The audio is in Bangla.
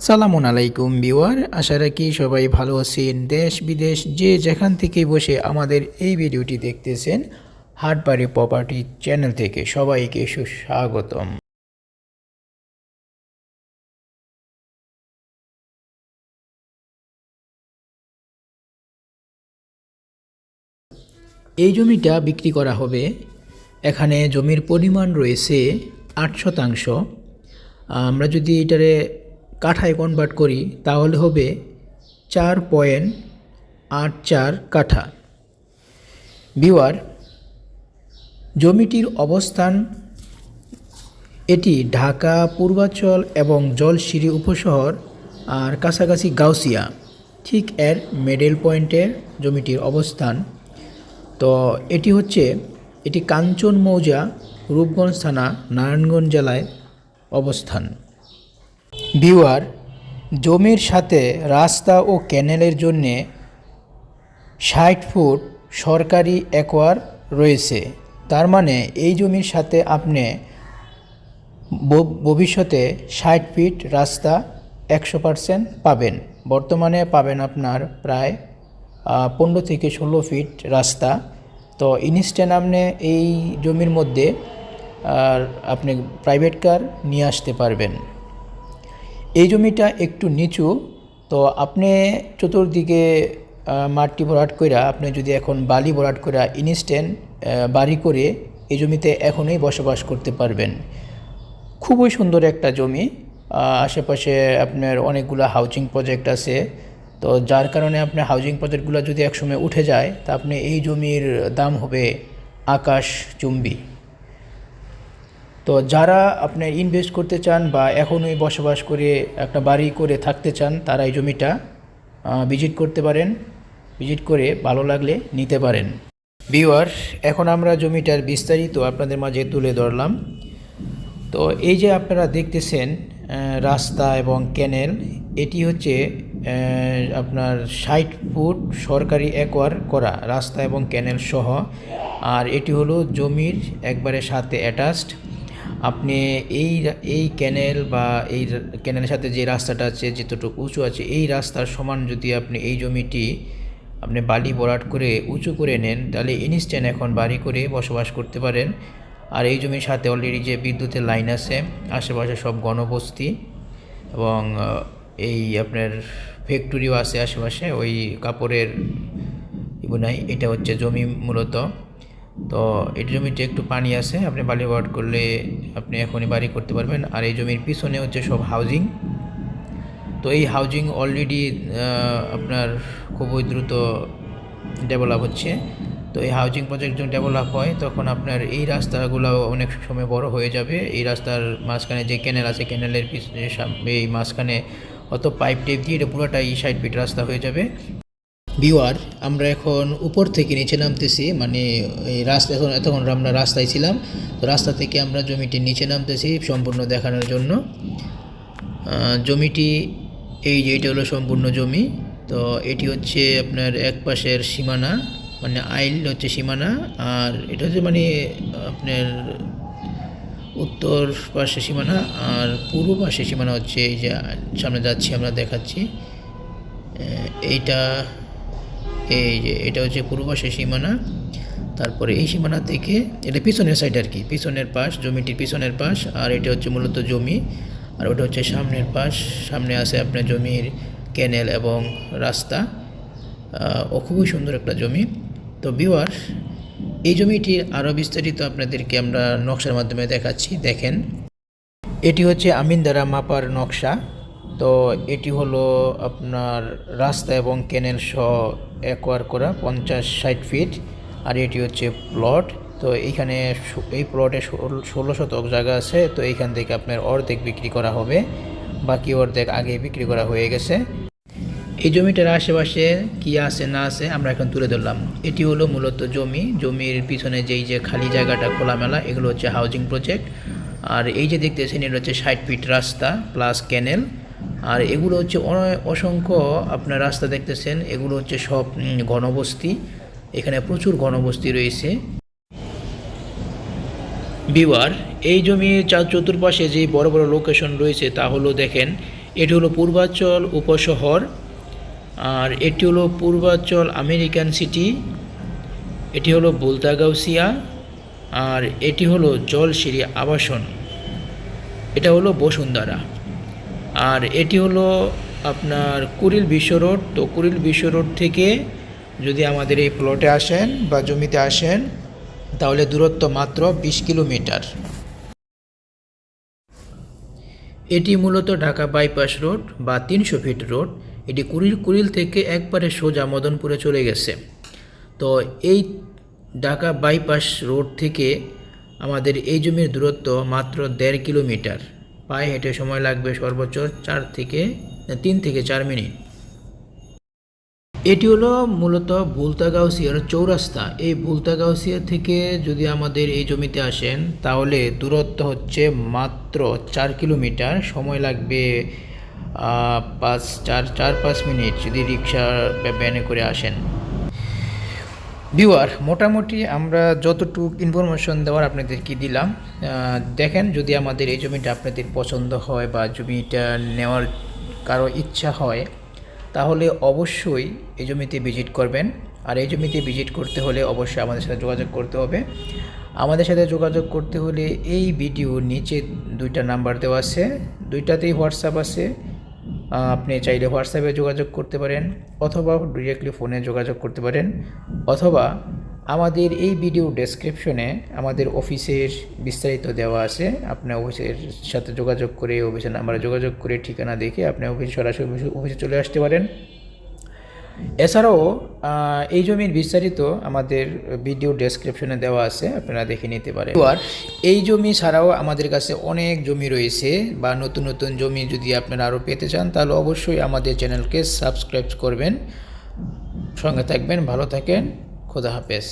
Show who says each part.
Speaker 1: সালামুন আলাইকুম ভিউয়ার, আশা রাখি সবাই ভালো আছেন। দেশ বিদেশ যে যেখান থেকে বসে আমাদের এই ভিডিওটি দেখতেছেন, হাটবাড়ি প্রপার্টি চ্যানেল থেকে সবাইকে সুস্বাগতম। এই জমিটা বিক্রি করা হবে। এখানে জমির পরিমাণ রয়েছে 8 শতাংশ। আমরা যদি এটারে কাঠায় কনভার্ট করি তাহলে হবে 4.84 কাঠা। ভিউয়ার, জমিটির অবস্থান এটি ঢাকা পূর্বাঞ্চল এবং জলশিরি উপশহর আর কাছাকাছি গাউসিয়া, ঠিক এর মিডল পয়েন্টে জমিটির অবস্থান। তো এটি কাঞ্চন মৌজা, রূপগঞ্জ থানা, নারায়ণগঞ্জ জেলায় অবস্থান। ভিউয়ার, জমির সাথে রাস্তা ও ক্যানেলের জন্যে 60 ফুট সরকারি একোয়ার রয়েছে। তার মানে এই জমির সাথে আপনি ভবিষ্যতে 60 ফিট রাস্তা 100% পাবেন। বর্তমানে পাবেন আপনার প্রায় 15 থেকে 16 ফিট রাস্তা। তো ইনস্ট্যান্ট আপনি এই জমির মধ্যে আপনি প্রাইভেট কার নিয়ে আসতে পারবেন। এই জমিটা একটু নিচু, তো আপনি চতুর্দিকে মাটি ভরাট করে আপনি যদি এখন বালি ভরাট করে ইনস্ট্যান্ট বাড়ি করে এই জমিতে এখনই বসবাস করতে পারবেন। খুবই সুন্দর একটা জমি। আশেপাশে আপনার অনেকগুলো হাউজিং প্রজেক্ট আছে। তো যার কারণে আপনার হাউজিং প্রজেক্টগুলো যদি একসময় উঠে যায় তা আপনি এই জমির দাম হবে আকাশচুম্বী। তো যারা আপনি ইনভেস্ট করতে চান বা এখনই বসবাস করে একটা বাড়ি করে থাকতে চান, তারা এই জমিটা ভিজিট করতে পারেন। ভিজিট করে ভালো লাগলে নিতে পারেন। ভিউয়ার, এখন আমরা জমিটার বিস্তারিত আপনাদের মাঝে তুলে ধরলাম। তো এই যে আপনারা দেখতেছেন রাস্তা এবং ক্যানেল, এটি হচ্ছে আপনার 60 ফুট সরকারি একোয়ার করা রাস্তা এবং ক্যানেল সহ। আর এটি হলো জমির একবারে সাথে অ্যাটাচড। আপনি এই ক্যানেল বা এই ক্যানেলের সাথে যে রাস্তাটা আছে, যতটুকু উঁচু আছে, এই রাস্তার সমান যদি আপনি এই জমিটি আপনি বালি ভরাট করে উঁচু করে নেন, তাহলে ইনস্ট্যান্ট এখন বাড়ি করে বসবাস করতে পারেন। আর এই জমির সাথে অলরেডি যে বিদ্যুতের লাইন আছে, আশেপাশে সব গণবস্তি এবং এই আপনার ফ্যাক্টরিও আছে আশেপাশে, ওই কাপড়ের নাই। এটা হচ্ছে জমি মূলত। তো এই জমিতে একটু পানি আছে, আপনি বালি ভরাট করলে আপনি এখনই বাড়ি করতে পারবেন। আর এই জমির পিছনে হচ্ছে সব হাউজিং। তো এই হাউজিং অলরেডি আপনার খুবই দ্রুত ডেভেলপ হচ্ছে। তো এই হাউজিং প্রজেক্ট যখন ডেভেলপ হয় তখন আপনার এই রাস্তাগুলো অনেক সময় বড় হয়ে যাবে। এই রাস্তার মাঝখানে যে ক্যানেল আছে, ক্যানেলের এই মাঝখানে অত পাইপ টেপ দিয়ে এটা পুরোটাই 60 ফিট রাস্তা হয়ে যাবে। ভিউয়ার, আমরা এখন উপর থেকে নিচে নামতেছি, মানে এই রাস্তা এতক্ষণ আমরা রাস্তায় ছিলাম, তো রাস্তা থেকে আমরা জমিটির নিচে নামতেছি সম্পূর্ণ দেখানোর জন্য। জমিটি এই যে এটা হলো সম্পূর্ণ জমি। তো এটি হচ্ছে আপনার এক পাশের সীমানা, মানে আইল হচ্ছে সীমানা। আর এটা হচ্ছে মানে আপনার উত্তর পাশে সীমানা, আর পূর্ব পাশে সীমানা হচ্ছে এই যে সামনে যাচ্ছি আমরা দেখাচ্ছি। এটা হচ্ছে পূর্ব পাশের সীমানা। তারপরে এই সীমানা থেকে এটা পিছনের সাইড আর কি, পিছনের পাশ, জমিটির পিছনের পাশ। আর এটা হচ্ছে মূলত জমি, আর ওটা হচ্ছে সামনের পাশ। সামনে আছে আপনার জমির ক্যানেল এবং রাস্তা। খুবই সুন্দর একটা জমি। তো ভিউয়ার, এই জমিটির আরও বিস্তারিত আপনাদেরকে আমরা নকশার মাধ্যমে দেখাচ্ছি। দেখেন, এটি হচ্ছে আমিন দ্বারা মাপার নকশা। তো এটি হলো আপনার রাস্তা এবং ক্যানেল সহ একোয়ার করা 50-60 ফিট। আর এটি হচ্ছে প্লট। তো এইখানে এই প্লটে 16 শতক জায়গা আছে। তো এইখান থেকে আপনার অর্ধেক বিক্রি করা হবে, বাকি অর্ধেক আগে বিক্রি করা হয়ে গেছে। এই জমিটার আশেপাশে কি আছে না আছে আমরা এখন তুলে ধরলাম। এটি হলো মূলত জমির পিছনে যেই যে খালি জায়গাটা খোলামেলা, এগুলো হচ্ছে হাউজিং প্রজেক্ট। আর এই যে দেখতেছেন এটা হচ্ছে 60 ফিট রাস্তা প্লাস ক্যানেল। আর এগুলো হচ্ছে অসংখ্য আপনার রাস্তা দেখতেছেন, এগুলো হচ্ছে সব ঘনবস্তি। এখানে প্রচুর ঘনবস্তি রয়েছে। ভিউয়ার, এই জমির চতুর্পাশে যে বড় বড় লোকেশন রয়েছে তা হলো দেখেন, এটি হলো পূর্বাঞ্চল উপশহর, আর এটি হলো পূর্বাঞ্চল আমেরিকান সিটি, এটি হলো বুলতাগাউসিয়া, আর এটি হলো জলসিঁড়ি আবাসন, এটা হলো বসুন্ধরা। আর এটি হলো আপনার কুড়িল বিশ্ব রোড। তো কুড়িল বিশ্ব রোড থেকে যদি আমাদের এই প্লটে আসেন বা জমিতে আসেন তাহলে দূরত্ব মাত্র 20 কিলোমিটার। এটি মূলত ঢাকা বাইপাস রোড বা 300 ফিট রোড। এটি কুড়িল থেকে একবারে সোজা মদনপুরে চলে গেছে। তো এই ঢাকা বাইপাস রোড থেকে আমাদের এই জমির দূরত্ব মাত্র 1.5 কিলোমিটার। পায়ে হেঁটে সময় লাগবে সর্বোচ্চ 3 থেকে 4 মিনিট। এটি হলো মূলত বুলতাগাউসিয়ার চৌরাস্তা। এই বুলতাগাউসিয়া থেকে যদি আমাদের এই জমিতে আসেন তাহলে দূরত্ব হচ্ছে মাত্র 4 কিলোমিটার। সময় লাগবে 4-5 মিনিট যদি রিক্সা ভ্যানে করে আসেন। ভিউয়ার, মোটামুটি আমরা যতটুকু ইনফরমেশন দেওয়ার আপনাদেরকে দিলাম। দেখেন যদি আমাদের এই জমিটা আপনাদের পছন্দ হয় বা জমিটা নেওয়ার কারো ইচ্ছা হয় তাহলে অবশ্যই এই জমিতে ভিজিট করবেন। আর এই জমিতে ভিজিট করতে হলে অবশ্যই আমাদের সাথে যোগাযোগ করতে হবে। আমাদের সাথে যোগাযোগ করতে হলে এই ভিডিওর নিচে 2টা নাম্বার দেওয়া আছে, 2টাতেই হোয়াটসঅ্যাপ আছে। আপনি চাইলে হোয়াটসঅ্যাপে যোগাযোগ করতে পারেন অথবা ডিরেক্টলি ফোনে যোগাযোগ করতে পারেন, অথবা আমাদের এই ভিডিও ডেসক্রিপশনে আমাদের অফিসের বিস্তারিত দেওয়া আছে। আপনি অফিসের সাথে যোগাযোগ করে, অফিসের নাম্বারে যোগাযোগ করে ঠিকানা দেখে আপনি সরাসরি অফিসে চলে আসতে পারেন। এছাড়াও এই জমির বিস্তারিত আমাদের ভিডিও ডেসক্রিপশনে দেওয়া আছে, আপনারা দেখে নিতে পারেন। আর এই জমি ছাড়াও আমাদের কাছে অনেক জমি রয়েছে, বা নতুন নতুন জমি যদি আপনারা আরও পেতে চান তাহলে অবশ্যই আমাদের চ্যানেলকে সাবস্ক্রাইব করবেন। সঙ্গে থাকবেন, ভালো থাকেন, খোদা হাফেজ।